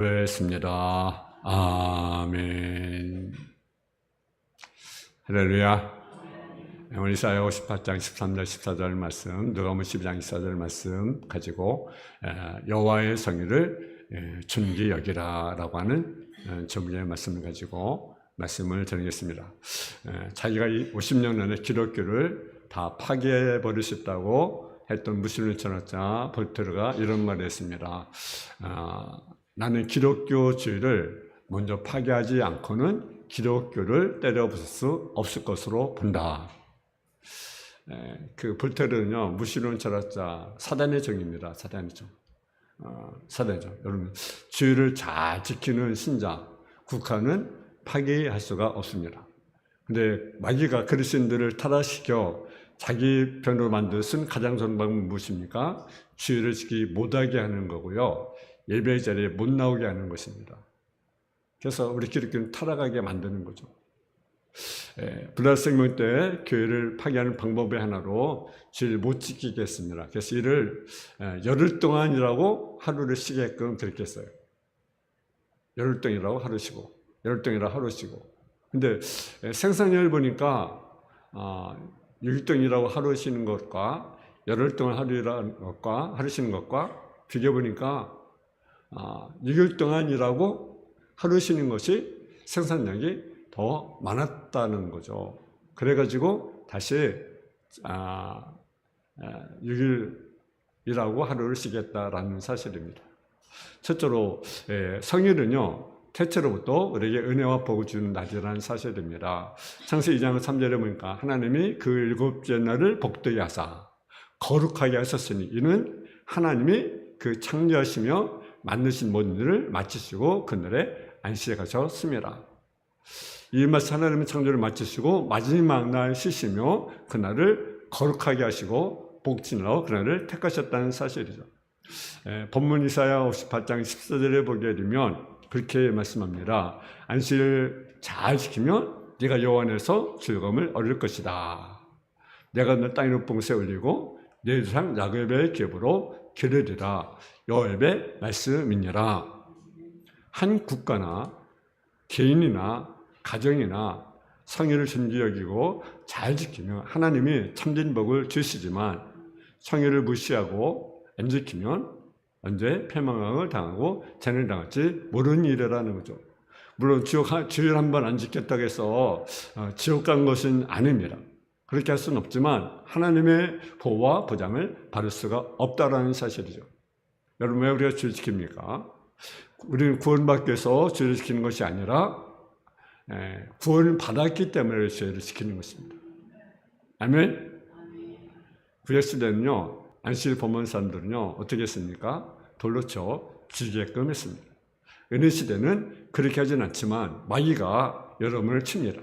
기도했습니다. 아멘. 할렐루야. 오늘 이사야 58장 13절 14절 말씀, 누가복음 12장 14절 말씀 가지고 여호와의 성의를 존귀 여기라라고 하는 제목의 말씀을 가지고 말씀을 드리겠습니다. 자기가 50년 전에 기독교를 다 파괴해 버리셨다고 했던 무슬림 철학자 볼테르가 이런 말을 했습니다. 나는 기독교주의를 먼저 파괴하지 않고는 기독교를 때려 부술 수 없을 것으로 본다. 그 볼테르는요, 무슬림 철학자 사단의 종입니다. 사단의 종. 사단의 종. 여러분, 주의를 잘 지키는 신자, 국가는 파괴할 수가 없습니다. 근데 마귀가 그리스도인들을 타락시켜 자기 편으로 만드신 가장 좋은 방법은 무엇입니까? 주의를 지키지 못하게 하는 거고요. 예배 자리에 못 나오게 하는 것입니다. 그래서 우리 기독교는 타락하게 만드는 거죠. 불화생명 때 교회를 파괴하는 방법의 하나로 주의를 못 지키게 했습니다. 그래서 이를 열흘 동안이라고 하루를 쉬게끔 그렇게 했어요. 열흘 동안이라고 하루 쉬고, 열흘 동안이라고 하루 쉬고. 근데 생산율 보니까 6일 동안이라고 하루 쉬는 것과 열흘 동안 하루 쉬는 것과 비교해 보니까 6일 동안 일하고 하루 쉬는 것이 생산량이 더 많았다는 거죠. 그래가지고 다시 6일 일하고 하루를 쉬겠다라는 사실입니다. 첫째로 성일은요, 태초로부터 우리에게 은혜와 복을 주는 날이라는 사실입니다. 창세기 2장 3절에 보니까 하나님이 그 일곱째 날을 복되게 하사 거룩하게 하셨으니 이는 하나님이 그 창조하시며 만드신 모든 일을 마치시고 그날에 안식하셨습니다. 이 말씀 하나님은 창조를 마치시고 마지막 날 쉬시며 그날을 거룩하게 하시고 복지내어 그날을 택하셨다는 사실이죠. 본문 이사야 58장 14절에 보게 되면 그렇게 말씀합니다. 안식을 잘 지키면 네가 여호와 안에서 즐거움을 얻을 것이다. 내가 너 땅의 높은 곳에 올리고 내 조상 야곱의 기업으로 기르리라. 여호와의 말씀이니라. 한 국가나 개인이나 가정이나 성의를 존귀 여기고 잘 지키면 하나님이 참된 복을 주시지만 성의를 무시하고 안 지키면 언제 패망을 당하고 재난을 당할지 모르는 일이라는 거죠. 물론 주일 한 번 안 지켰다고 해서 지옥 간 것은 아닙니다. 그렇게 할 수는 없지만 하나님의 보호와 보장을 받을 수가 없다라는 사실이죠. 여러분, 왜 우리가 주일 지킵니까? 우리는 구원받기 위해서 주일을 지키는 것이 아니라 구원을 받았기 때문에 주일을 지키는 것입니다. 아멘? 구약시대는요, 안식일 범한 사람들은요, 어떻게 했습니까? 돌로 쳐 죽이게끔 했습니다. 은혜시대는 그렇게 하진 않지만 마귀가 여러분을 칩니다.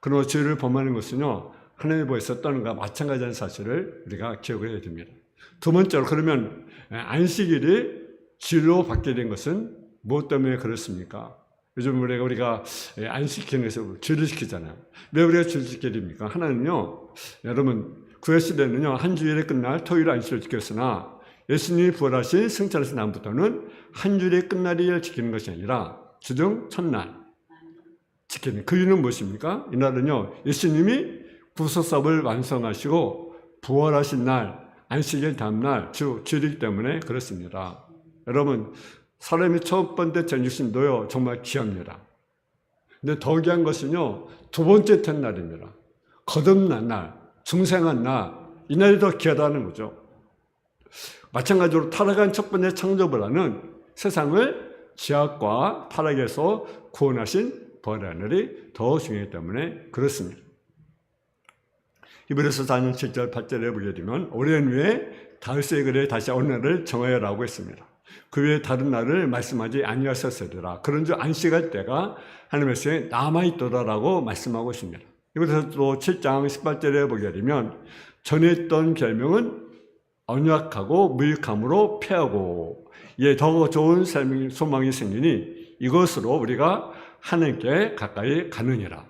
그러나 주일을 범하는 것은요, 하나님의 보에서 떠는 것과 마찬가지라는 사실을 우리가 기억해야 됩니다. 두 번째로, 그러면 안식일이 주일로 받게 된 것은 무엇 때문에 그렇습니까? 요즘 우리가 안식일을 해서 주일을 지키잖아요. 왜 우리가 주일을 지켜야 됩니까? 하나는요, 여러분, 구약시대는요, 한 주일에 끝날 토요일 안식일을 지켰으나 예수님이 부활하신 승천하신 다음부터는 한 주일에 끝날을 지키는 것이 아니라 주중 첫날 지키는. 그 이유는 무엇입니까? 이날은요, 예수님이 구속사업을 완성하시고 부활하신 날, 안식일 다음날 주일이기 때문에 그렇습니다. 여러분, 사람이 첫 번째 전주신도요, 정말 귀합니다. 근데 더 귀한 것은요, 두 번째 텐날입니다. 거듭난 날, 중생한 날, 이날이 더 귀하다는 거죠. 마찬가지로 타락한 첫 번째 창조를 하는 세상을 죄악과 타락에서 구원하신 부활의 하늘이 더 중요하기 때문에 그렇습니다. 히브리서 4장 7절 8절에 보게 되면 오랜 후에 다윗의 글에 다시 어느 날을 정하여라고 했습니다. 그 외에 다른 날을 말씀하지 아니하셨으리라. 그런즉 안식할 때가 하나님의 남아있도다라고 말씀하고 있습니다. 이것에서 또 7장 18절에 보게 되면 전에 있던 별명은 언약하고 무익함으로 패하고 이에 더 좋은 소망이 생기니 이것으로 우리가 하나님께 가까이 가느니라.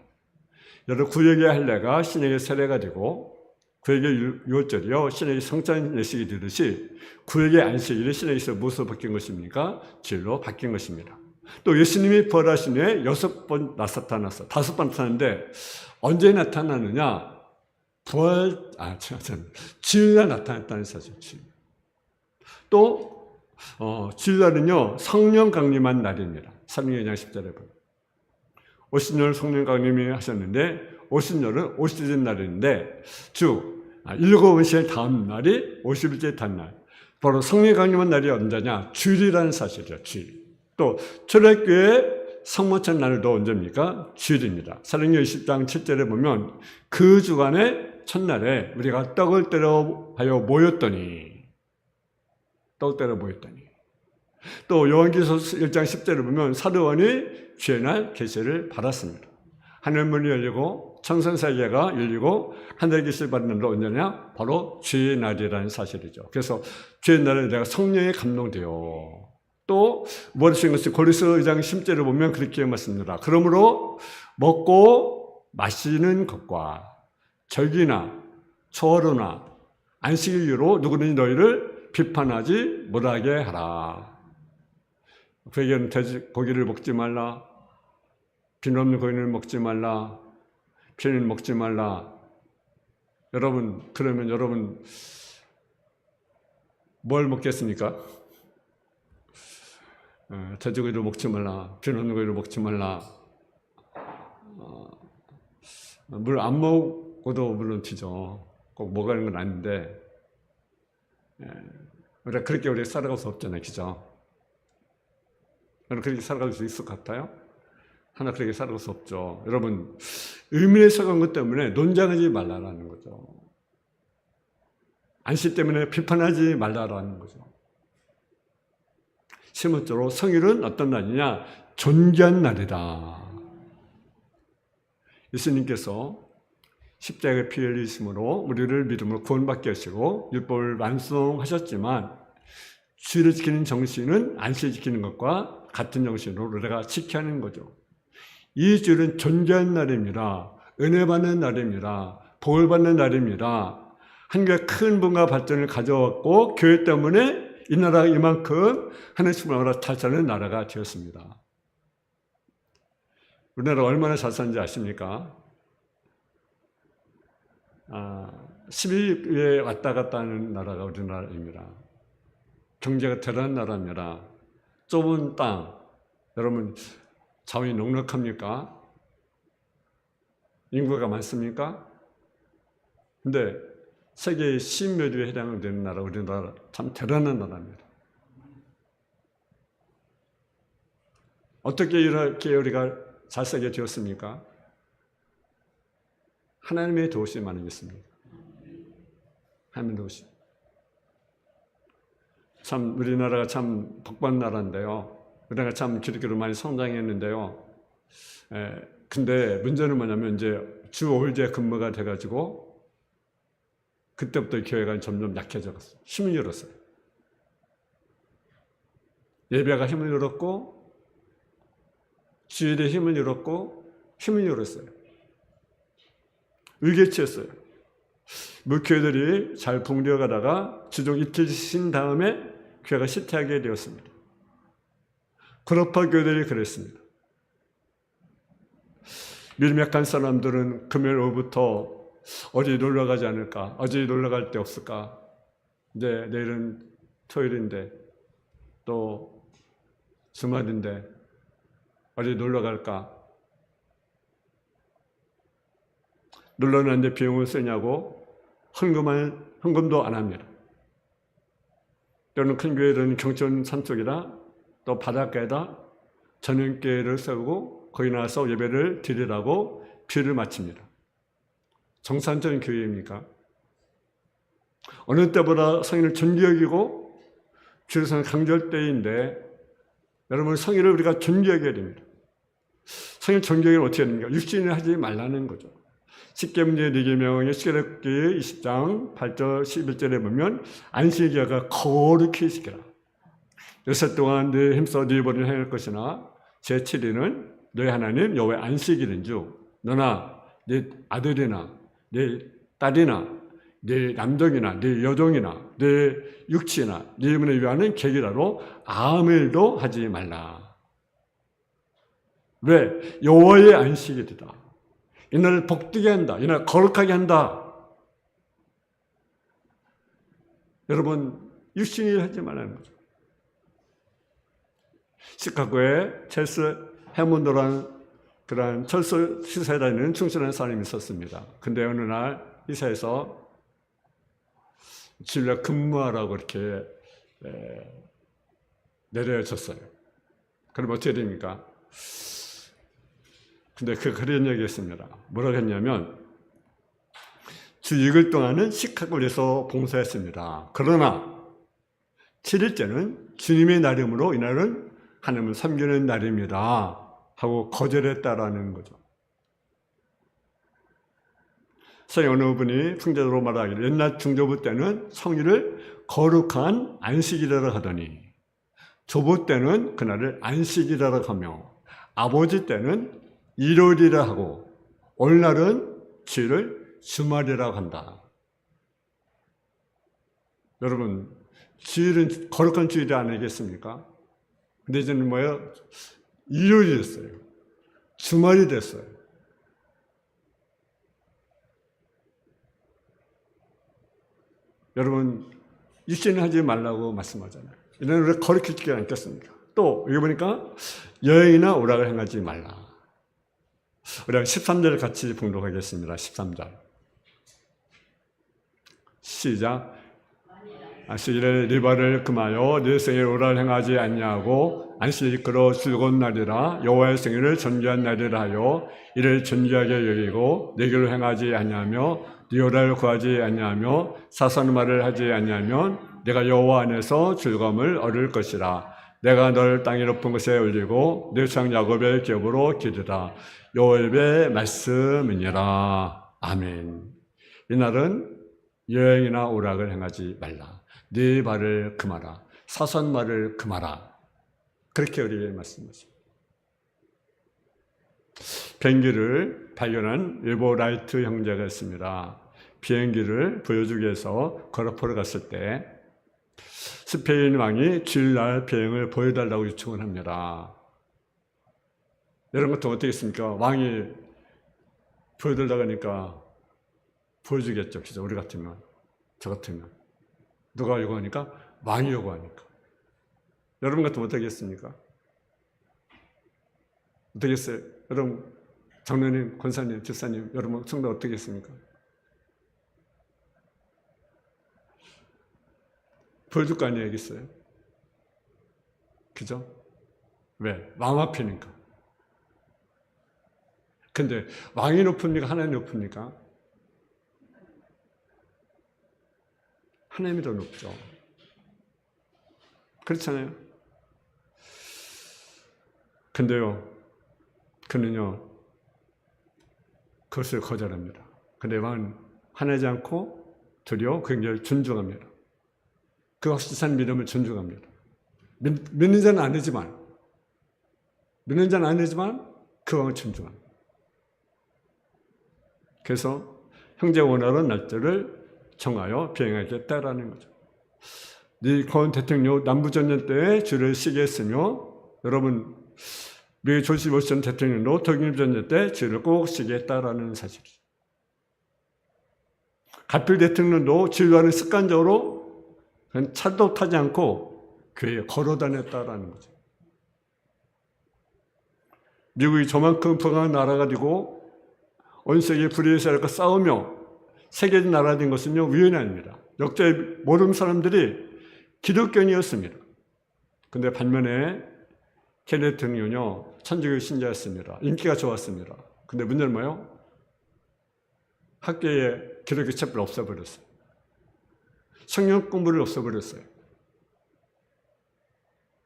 여러분, 구약의 할례가 신약의 세례가 되고 구약의 유월절이요 신에게 성찬 예식이 되듯이 구약의 안식일이 신에게서 무엇으로 바뀐 것입니까? 주일로 바뀐 것입니다. 또 예수님이 부활하신 후에 6번 나타났어. 5번 나타났는데 언제 나타나느냐? 주일날 나타났다는 사실. 주일. 또 주일날은요 성령 강림한 날입니다. 사도행전 10절에 보면 오순절 성령 강림이 하셨는데 오순절은 오시는 날인데 주 7번째 다음 날이 50일째 단날 바로 성령 강림한 날이 언제냐? 주일이라는 사실이죠. 주일. 또 초대교회 성모천 날도 언제입니까? 주일입니다. 사도행전 20장 7절에 보면 그 주간의 첫날에 우리가 떡을 때려 하여 모였더니 또 요한계시서 1장 10절을 보면 사도원이 주의 날 계시를 받았습니다. 하늘문이 열리고 천선세계가 열리고 하늘 계시를 받는 날도 언제냐? 바로 주의 날이라는 사실이죠. 그래서 주의 날에 내가 성령에 감동되어 또 무엇인 것이 고린도서 2장 10절을 보면 그렇게 말씀합니다. 그러므로 먹고 마시는 것과 절기나 초하루나 안식일로 누구든지 너희를 비판하지 못하게 하라. 그에게는 돼지고기를 먹지 말라. 비늘 없는 고기를 먹지 말라. 피는 먹지 말라. 여러분 그러면 여러분 뭘 먹겠습니까? 돼지고기를 먹지 말라. 비늘 없는 고기를 먹지 말라. 물 안 먹어도 물론 튀죠. 꼭 먹어야 하는 건 아닌데 우리가 그렇게 우리가 살아갈 수 없잖아요. 그죠? 여러분 그렇게 살아갈 수 있을 것 같아요? 하나 그렇게 살아갈 수 없죠. 여러분 의미에 속한 것 때문에 논쟁하지 말라라는 거죠. 안식 때문에 비판하지 말라라는 거죠. 세 번째로 성일은 어떤 날이냐? 존귀한 날이다. 예수님께서 십자가에 피 흘리심으로 우리를 믿음으로 구원받게 하시고 율법을 완성하셨지만 주일을 지키는 정신은 안식을 지키는 것과 같은 정신으로 우리가 지켜야 하는 거죠. 이 주일은 존귀한 날입니다. 은혜 받는 날입니다. 복을 받는 날입니다. 한국에 큰 분과 발전을 가져왔고 교회 때문에 이 나라가 이만큼 하나님의 나라가 잘 사는 나라가 되었습니다. 우리나라 얼마나 잘 사는지 아십니까? 10위에 왔다 갔다 하는 나라가 우리나라입니다. 경제가 대단한 나라입니다. 좁은 땅, 여러분 자원이 넉넉합니까? 인구가 많습니까? 근데 세계의 10몇 위에 해당되는 나라, 우리나라 참 대단한 나라입니다. 어떻게 이렇게 우리가 잘 살게 되었습니까? 하나님의 도우심 아니겠습니까? 하나님의 도우심. 참 우리나라가 참 복받은 나라인데요. 우리나라가 참 기독교로 많이 성장했는데요. 근데 문제는 뭐냐면 이제 주 5일제 근무가 돼가지고 그때부터 교회가 점점 약해졌어요. 힘을 잃었어요. 예배가 힘을 잃었고 주일에 힘을 잃었고 힘을 잃었어요. 의개치였어요. 무교회들이 잘 붕괴어 가다가 주종 이틀 쉰 다음에 교회가 쇠퇴하게 되었습니다. 구로파 교회들이 그랬습니다. 믿음 약한 사람들은 금요일 오후부터 어디 놀러 가지 않을까? 어디 놀러 갈 데 없을까? 이제 내일은 토요일인데 또 주말인데 어디 놀러 갈까? 놀러 가는데 비용을 쓰냐고 헌금도 안 합니다. 또는 큰 교회들은 경천 산속이다 또 바닷가에다 전용교회를 세우고 거기 나와서 예배를 드리라고 비를 마칩니다. 정상적인 교회입니까? 어느 때보다 성인을 존귀 여기고 주일에서는 강조할 때인데 여러분 성인을 우리가 존귀 여겨야 됩니다. 성인 존귀 여기는 어떻게 됩니까? 육신을 하지 말라는 거죠. 십계명제 4계명의 시계력기 20장 8절 11절에 보면 안식일과 거룩히 지켜라. 6살 동안 네 힘써 네 벌을 행할 것이나 제7일은 너희 하나님 여호와의 안식일인 줄 너나 네 아들이나 네 딸이나 내 남종이나 내 여종이나 내 육체나 내 영혼을 위하는 계기라로 아무 일도 하지 말라. 왜? 여호와의 안식일이다. 이날을 복되게 한다. 이날 거룩하게 한다. 여러분, 육신일 하지 말라는 거죠. 시카고에 첼스 해몬드라는 그런 철수 시사에 다니는 충실한 사람이 있었습니다. 근데 어느 날 이사에서 주일날 근무하라고 이렇게 내려줬어요. 그럼 어떻게 됩니까? 근데 그런 얘기였습니다. 뭐라고 했냐면 주 6일 동안은 시카고에서 봉사했습니다. 그러나 7일째는 주님의 날이므로 이날은 하나님을 섬기는 날입니다. 하고 거절했다라는 거죠. 서양 어느 분이 풍자적으로 말하기를 옛날 중조부 때는 성일을 거룩한 안식일이라고 하더니 조부 때는 그날을 안식이라고 하며 아버지 때는 일요일이라 하고 오늘날은 주일을 주말이라고 한다. 여러분, 주일은 거룩한 주일이 아니겠습니까? 근데 이제는 뭐예요? 일요일이 됐어요. 주말이 됐어요. 여러분, 육신을 하지 말라고 말씀하잖아요. 이런 우리가 거룩히 지키지 않겠습니까? 또 여기 보니까 여행이나 오락을 행하지 말라. 우리가 13절 같이 봉독하겠습니다. 13절 시작. 안식일에 리바를 금하여 네 생일 오락을 행하지 아니하고 안식일이 그로 즐거운 날이라 여호와의 생일을 존귀한 날이라 하여 이를 존귀하게 여기고 내 길로 행하지 아니하며 네 오락을 구하지 아니하며 사소한 말을 하지 아니하면 내가 여호와 안에서 즐거움을 얻을 것이라. 내가 너를 땅의 높은 곳에 올리고 내 조상 야곱의 기업으로 기르라. 여호와의 말씀이니라. 아멘. 이날은 여행이나 오락을 행하지 말라. 네 발을 금하라. 사소한 말을 금하라. 그렇게 우리에게 말씀하십니다. 비행기를 발견한 윌버 라이트 형제가 있습니다. 비행기를 보여주기 위해서 걸어보러 갔을 때 스페인 왕이 주일날 비행을 보여달라고 요청을 합니다. 이런 것도 어떻게 했습니까? 왕이 보여달라고 하니까 보여주겠죠. 그죠? 우리 같으면, 저 같으면. 누가 요구하니까? 왕이 요구하니까. 여러분 같으면 어떻게 했습니까? 어떻게 했어요? 여러분, 장로님, 권사님, 집사님, 여러분 성도 어떻게 했습니까? 보여줄 거 아니에요, 알겠어요? 그죠? 왜? 왕 앞이니까. 근데 왕이 높습니까? 하나님이 높습니까? 하나님이 더 높죠. 그렇잖아요. 근데요, 그는요, 그것을 거절합니다. 근데 왕은 화내지 않고 도리어 굉장히 존중합니다. 그 확실한 믿음을 존중합니다. 믿는 자는 아니지만 그 왕을 존중합니다. 그래서 형제가 원하는 날짜를 정하여 비행하겠다라는 거죠. 닉슨 대통령 남부전쟁 때 주를 쉬게 했으며 여러분 미국 조지 워싱턴 대통령도 독일전쟁 때 주를 꼭 쉬게 했다라는 사실이죠. 가필 대통령도 주일날은 습관적으로 차도 타지 않고 교회에 걸어 다녔다라는 거죠. 미국이 저만큼 부강한 나라가 되고 온 세계 불의사람과 싸우며 세계적 나라가 된 것은요 우연이 아닙니다. 역대 모든 사람들이 기독교인이었습니다. 근데 반면에 케네디 대통령은요 천주교 신자였습니다. 인기가 좋았습니다. 근데 문제는 뭐예요? 학교에 기독교 책을 없애버렸어요. 성경 공부를 없애버렸어요.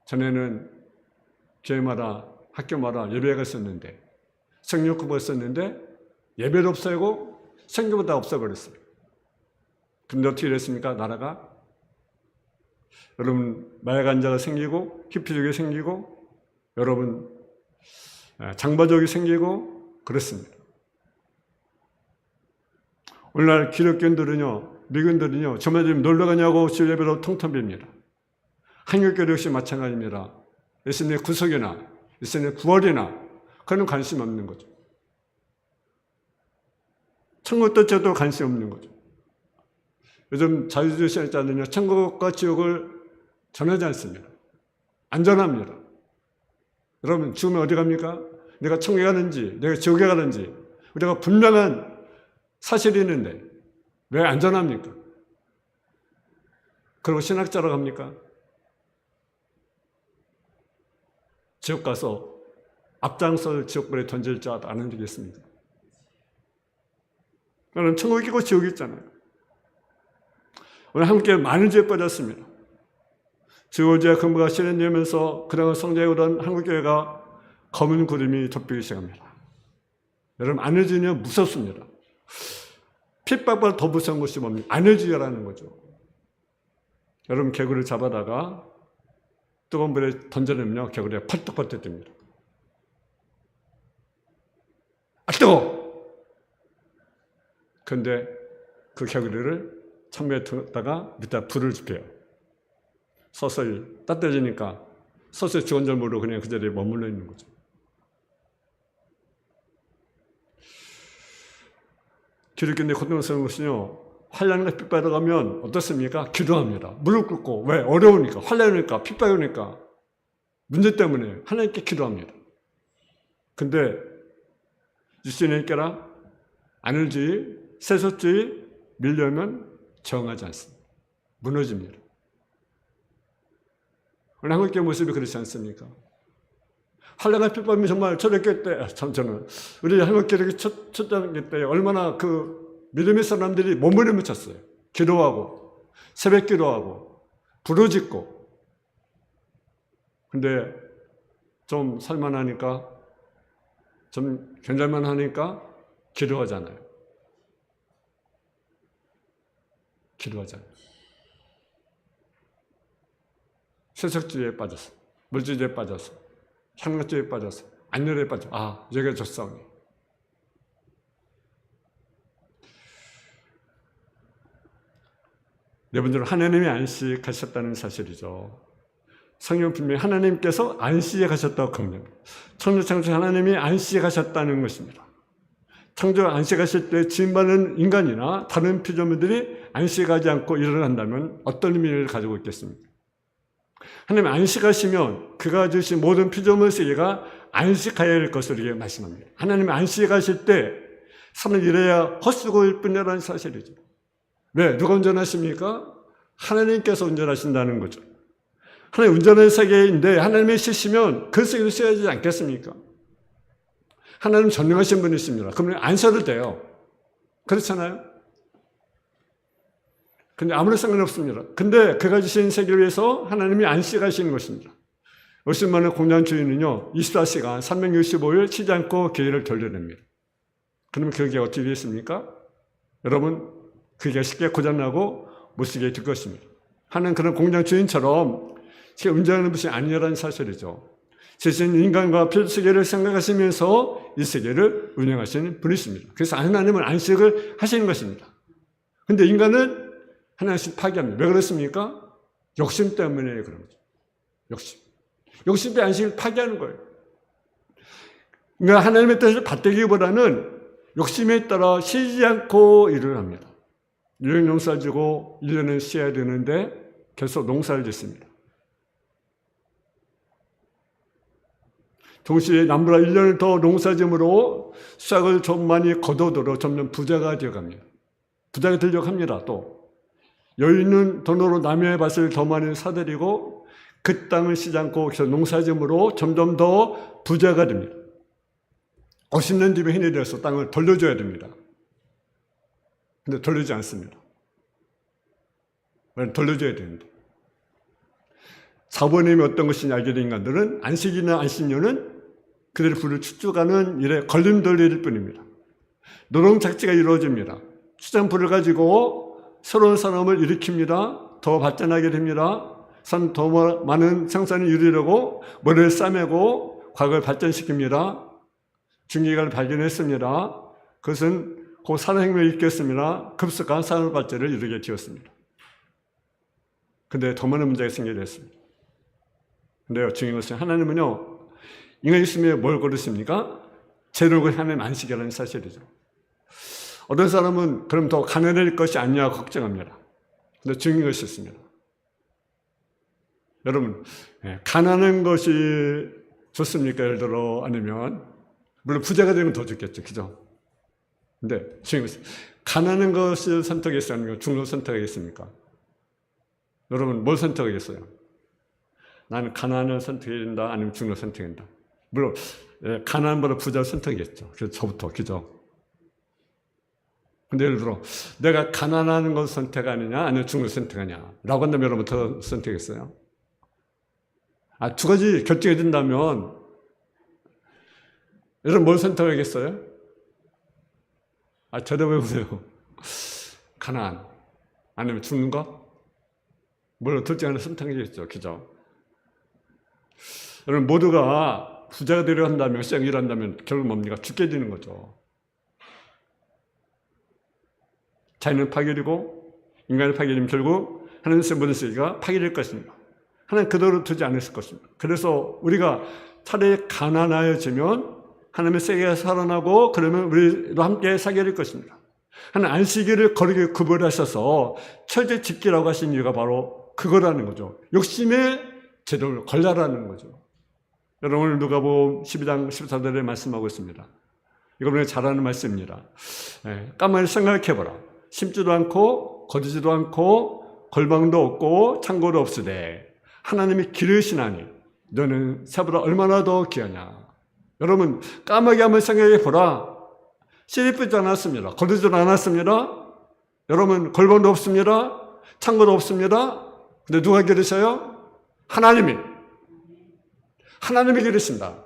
전에는 교회마다 학교마다 예배가 있었는데 성경 공부가 있었는데 예배도 없애고 성경도 다 없애버렸어요. 근데 어떻게 됐습니까? 나라가 여러분 마약 환자가 생기고 히피족이 생기고 여러분 장바족이 생기고 그렇습니다. 오늘날 기독교인들은요 미군들은요, 저마다 놀러 가냐고 주례배로 통통 빕니다. 한국교회 역시 마찬가지입니다. 예수님의 구속이나 예수님의 부활이나 그런 관심 없는 거죠. 천국도 저도 관심 없는 거죠. 요즘 자유주의 신학자들은요, 천국과 지옥을 전하지 않습니다. 안전합니다. 여러분, 죽으면 어디 갑니까? 내가 천국에 가는지, 내가 지옥에 가는지, 우리가 분명한 사실이 있는데, 왜 안전합니까? 그리고 신학자라고 합니까? 지옥 가서 앞장서 지옥불에 던질 자 안 되겠습니까? 그럼 천국이 있고 지옥이 있잖아요. 오늘 함께 많은 죄에 빠졌습니다. 주어지와 근무가 실현되면서 그동안 성장해 오던 한국교회가 검은 구름이 덮이기 시작합니다. 여러분, 안해주면 무섭습니다. 핍박보다 더 무서운 것이 뭡니까? 안해주라는 거죠. 여러분, 개구리를 잡아다가 뜨거운 물에 던져내면요, 개구리가 펄떡펄떡 됩니다. 아, 뜨거워! 그런데 그 개구리를 창문에 뒀다가 밑에 불을 지펴요. 서서히 따뜻해지니까 서서히 죽은 줄 모르고 그냥 그 자리에 머물러 있는 거죠. 기독교인의 고등학생의 것은요, 환난과 핍박을 가면 어떻습니까? 기도합니다. 무릎 꿇고. 왜? 어려우니까, 환난이니까, 핍박이니까, 문제 때문에 하나님께 기도합니다. 근데 유신에게라 안을주의, 세속주의 밀려면 정하지 않습니다. 무너집니다. 오늘 한국교회 모습이 그렇지 않습니까? 환난과 핍박이 정말 초대교회 때, 저는 우리 한국교회 초대교회 때 얼마나 그 믿음의 사람들이 몸부림을 쳤어요. 기도하고 새벽 기도하고 부르짖고. 근데 좀 살만하니까, 좀 견딜만 하니까 기도하잖아요. 기도하잖아요. 세속주의에 빠졌어. 물질주의에 빠졌어. 향락주의에 빠졌어. 안열에 빠졌어. 아, 여기가 좋사오니. 여러분들, 하나님이 안식하셨다는 사실이죠. 성경 분명히 하나님께서 안식에 가셨다고 강조합니다. 천주 창조 하나님이 안식에 가셨다는 것입니다. 창조 안식하실 때 지음받는 인간이나 다른 피조물들이 안식하지 않고 일어난다면 어떤 의미를 가지고 있겠습니까? 하나님 안식하시면 그가 주신 모든 피조물 세계가 안식하여야 할 것을 이렇게 말씀합니다. 하나님 안식하실 때 사람은 이래야 헛수고일 뿐이라는 사실이죠. 왜? 누가 운전하십니까? 하나님께서 운전하신다는 거죠. 하나님 운전하는 세계인데 하나님이 쉬시면 그 세계도 쉬어야 되지 않겠습니까? 하나님 전능하신 분이십니다. 그러면 안 쉬어도 돼요. 그렇잖아요? 근데 아무런 상관없습니다. 근데 그가 주신 세계를 위해서 하나님이 안식하시는 것입니다. 50만원 공장 주인은요, 24시간, 365일 쉬지 않고 기회를 돌려냅니다. 그러면 그게 어떻게 되겠습니까? 여러분, 그게 쉽게 고장나고 못 쓰게 될 것입니다. 하는 그런 공장 주인처럼 운전하는 것이 아니라는 사실이죠. 자신 인간과 필수계를 생각하시면서 이 세계를 운영하시는 분이십니다. 그래서 하나님은 안식을 하시는 것입니다. 그런데 인간은 하나씩 파괴합니다. 왜 그렇습니까? 욕심 때문에 그런 거죠. 욕심 때문에 안식을 파괴하는 거예요. 그러니까 하나님의 뜻을 받들기보다는 욕심에 따라 쉬지 않고 일을 합니다. 1년 농사 지고 1년은 쉬어야 되는데 계속 농사를 짓습니다. 동시에 남보다 1년을 더 농사짐으로 수확을 좀 많이 거둬들어 점점 부자가 되어갑니다. 부자가 되려고 합니다. 또 여유 있는 돈으로 남의 밭을 더 많이 사들이고 그 땅을 쉬지 않고 계속 농사짐으로 점점 더 부자가 됩니다. 50년 뒤에 힘이 되어서 땅을 돌려줘야 됩니다. 근데 돌려주지 않습니다. 왜? 돌려줘야 되는데. 사부님이 어떤 것이냐 알게 된 인간들은 안식이나 안식년은 그들의 부를 축적하는 일에 걸림돌일 뿐입니다. 노동작지가 이루어집니다. 추장불을 가지고 새로운 산업을 일으킵니다. 더 발전하게 됩니다. 더 많은 생산을 이루려고 머리를 싸매고 과거를 발전시킵니다. 중기관을 발견했습니다. 그것은 그 산업혁명을 일으켰습니다. 급속한 산업 발전을 이루게 되었습니다. 근데 더 많은 문제가 생기게 됐습니다. 근데요, 중요한 것은 하나님은요, 인간이 있으면 뭘 고르십니까? 재력을 하나님 안식이라는 사실이죠. 어떤 사람은 그럼 더 가난해질 것이 아니냐 걱정합니다. 근데 중요한 것이 있습니다. 여러분, 가난한 것이 좋습니까? 예를 들어, 아니면, 물론 부자가 되면 더 좋겠죠. 그죠? 근데 중요한 것은, 가난한 것을 선택했어요? 아니면 죽는 것을 선택하겠습니까? 여러분, 뭘 선택하겠어요? 나는 가난을 선택해야 된다, 아니면 죽는 걸 선택해야 된다. 물론, 가난보다 부자를 선택했죠. 그래서 저부터, 그죠? 근데 예를 들어, 내가 가난한 걸 선택하느냐, 아니면 죽는 걸 선택하냐? 라고 한다면 여러분 더 선택했어요? 두 가지 결정이 된다면, 여러분 뭘 선택하겠어요? 대답해보세요. 가난, 아니면 죽는 거? 물론 둘 중 하나 선택하겠죠. 그죠? 여러분 모두가 부자가 되려 한다면, 시장을 한다면 결국 뭡니까? 죽게 되는 거죠. 자연은 파괴되고 인간이 파괴되면 결국 하나님의 모든 세계가 파괴될 것입니다. 하나님 그대로 두지 않으실 것입니다. 그래서 우리가 차라리 가난하여지면 하나님의 세계가 살아나고 그러면 우리도 함께 살게 될 것입니다. 하나님 안식일을 거룩하게 구별하셔서 철저히 지키라고 하신 이유가 바로 그거라는 거죠. 욕심의 제도를 걸라라는 거죠. 여러분 오늘 누가복음 12장 14절에 말씀하고 있습니다. 이거 우리가 잘 아는 말씀입니다. 가만히 생각해보라. 심지도 않고 거두지도 않고 골방도 없고 창고도 없으되 하나님이 기르시나니 너는 새보다 얼마나 더 귀하냐. 여러분 까마귀 한번 생각해보라. 씨 뿌리지 않았습니다. 거두지도 않았습니다. 여러분 골방도 없습니다. 창고도 없습니다. 근데 누가 기르셔요? 하나님이 기르신다.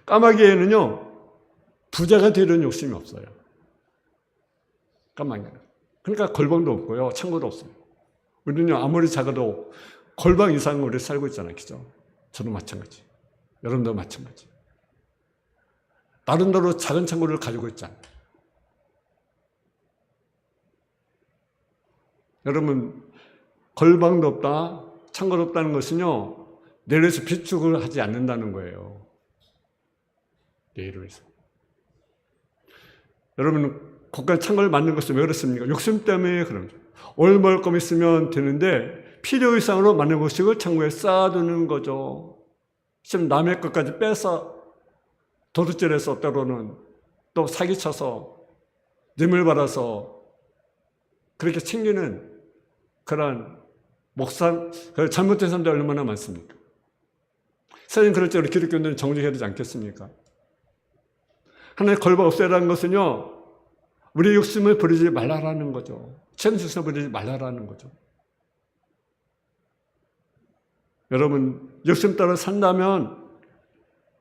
까마귀에는요 부자가 되려는 욕심이 없어요. 까마귀는. 그러니까 골방도 없고요 창고도 없습니다. 우리는요 아무리 작아도 골방 이상은 우리 살고 있잖아요. 그죠? 저도 마찬가지. 여러분도 마찬가지. 나름대로 작은 창고를 가지고 있잖아요. 여러분 골방도 없다, 창고도 없다는 것은요 내일에서 비축을 하지 않는다는 거예요. 내일을 위해서. 여러분 고가 창고를 만든 것은 왜 그렇습니까? 욕심 때문에 그런 거죠. 얼마큼 있으면 되는데 필요 이상으로 만든 것을 창고에 쌓아두는 거죠. 지금 남의 것까지 빼서 도둑질해서 때로는 또 사기쳐서 뇌물 받아서 그렇게 챙기는 그런 잘못된 사람들이 얼마나 많습니까? 사실 그럴 때 우리 기독교인들은 정직해야 되지 않겠습니까? 하나의 골방 없애라는 것은요 우리의 욕심을 부리지 말라라는 거죠. 천수를 부리지 말라라는 거죠. 여러분 욕심 따라 산다면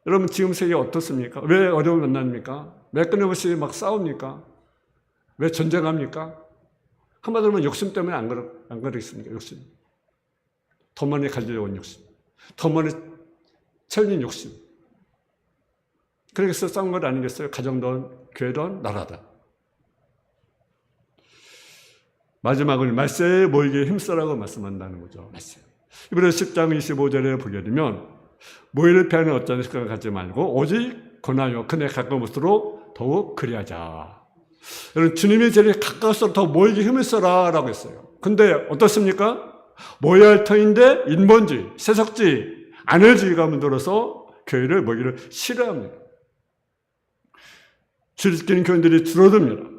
여러분 지금 세계 어떻습니까? 왜 어려움을 만납니까? 왜 끊임없이 막 싸웁니까? 왜 전쟁합니까? 한마디로 하면 욕심 때문에 안 그러겠습니까? 욕심. 더 많이 가지려고 하는 욕심. 더 많이 채우는 욕심. 그래서 싸운 것 아니겠어요? 가정든 교회든 나라든. 마지막을 말세에 모이게 힘쓰라고 말씀한다는 거죠. 말세. 이번에 10장 25절에 보게 되면 모이를 피하는 어떤 생각을 갖지 말고 오직 권하여 그네 가까운 곳으로 더욱 그리하자. 여러분 주님의 제일에 가까울수록 더 모이게 힘을 써라 라고 했어요. 근데 어떻습니까? 모여야 할 터인데 인본주의, 세속주의, 안혈주의가 문들어서 교회를 모이기를 싫어합니다. 주를 지키는 교인들이 줄어듭니다.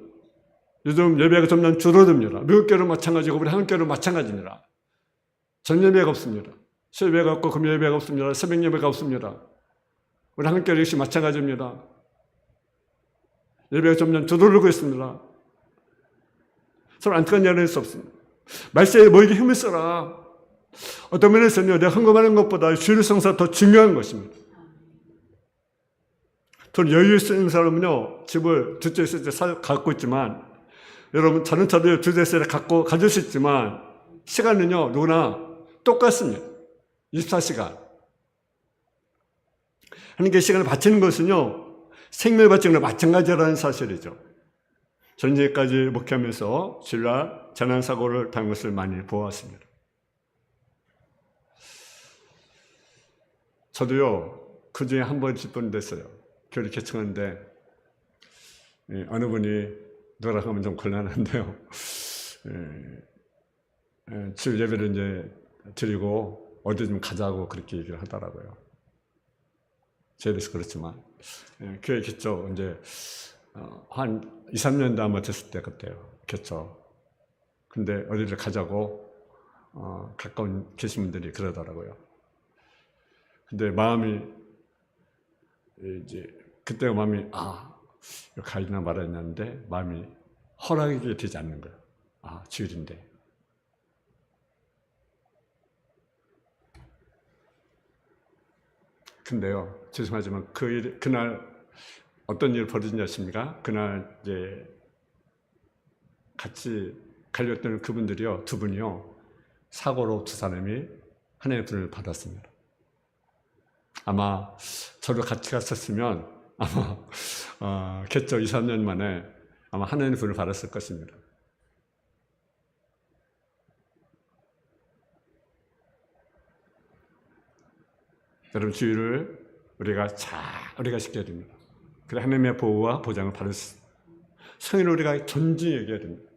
요즘 예배가 점점 줄어듭니다. 미국 교회도 마찬가지고 우리 한국 교회도 마찬가지입니다. 전 예배가 없습니다. 수요 예배가 없고 금요 예배가 없습니다. 새벽 예배가 없습니다. 우리 한국 교회 역시 마찬가지입니다. 예배가 점점 줄어들고 있습니다. 서로 안타까운 일을 할 수 없습니다. 말세에 모이게 힘을 써라. 어떤 면에서는요, 내가 헌금하는 것보다 주일 성사가 더 중요한 것입니다. 돈 여유 있는 사람은요, 집을 두 채, 세 채 갖고 있지만, 여러분, 자는 차도 두 채, 세 채 가질 수 있지만, 시간은요, 누구나 똑같습니다. 24시간. 하나님께 시간을 바치는 것은요, 생명을 바치는 것과 마찬가지라는 사실이죠. 저는 이제까지 목회하면서 주일날 재난사고를 당한 것을 많이 보았습니다. 저도요, 그 중에 한 번, 10번 됐어요. 교회 개청하는데, 어느 분이 누구라고 하면 좀 곤란한데요. 주일 예배를 이제 드리고 어디 좀 가자고 그렇게 얘기를 하더라고요. 저희도 그렇지만. 교회 개청 이제 한 2, 3년 아마 됐을 때 같아요. 개청. 근데 어디를 가자고 가까운 계신 분들이 그러더라고요. 근데 마음이 이제 그때 마음이 가지나 말았는데 마음이 허락이 되지 않는 거예요. 주일인데. 근데요, 죄송하지만 그날 어떤 일이 벌어진지 아십니까? 그날 이제 같이 갈렸던 그분들이요, 두 분이요, 사고로 두 사람이 하나님의 분을 받았습니다. 아마 저도 같이 갔었으면 아마 개척 2, 3년 만에 아마 하나님의 분을 받았을 것입니다. 여러분, 주일을 우리가 지켜야 됩니다. 그래 하나님의 보호와 보장을 받을 수 있습니다. 성인을 우리가 존중히 여겨야 됩니다.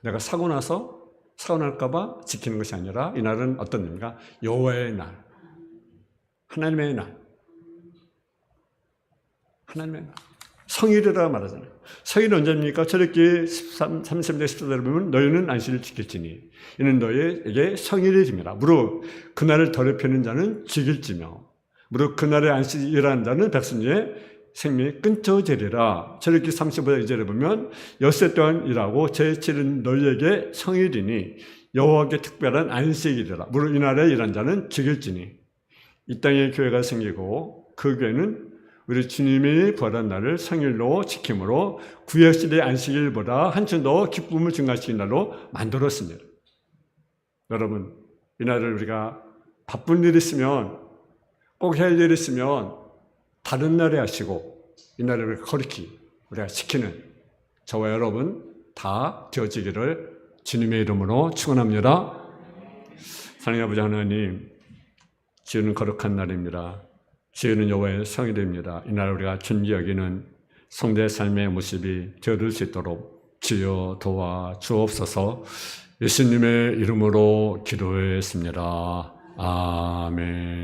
내가 사고 날까 봐 지키는 것이 아니라 이날은 어떤 날입니까? 여호와의 날, 하나님의 날, 하나님의 날. 성일이라 말하잖아요. 성일은 언제입니까? 저렇게 30절 14절을 보면 너희는 안식일을 지킬지니 이는 너희에게 성일이 집니다. 무릇 그날을 더럽히는 자는 죽일지며 무릇 그날에 안식일하는 자는 백성의 생명이 끊어지리라. 저렇게 35절 2절에 보면 엿새 동안 일하고 제7은 너희에게 성일이니 여호와께 특별한 안식일이라. 무릇 이날에 일한 자는 죽일지니. 이 땅에 교회가 생기고 그 교회는 우리 주님이 부활한 날을 성일로 지킴으로 구약시대의 안식일보다 한층 더 기쁨을 증가시킨 날로 만들었습니다. 여러분, 이 날을 우리가 바쁜 일 있으면 꼭 해야 할 일 있으면 다른 날에 하시고 이 날을 거룩히 우리가 지키는 저와 여러분 다 되어지기를 주님의 이름으로 축원합니다. 사랑하는 아버지 하나님, 주일은 거룩한 날입니다. 주일은 여호와의 성일입니다. 이날 우리가 존귀 여기는 성도의 삶의 모습이 되어줄 수 있도록 주여 도와 주옵소서. 예수님의 이름으로 기도했습니다. 아멘.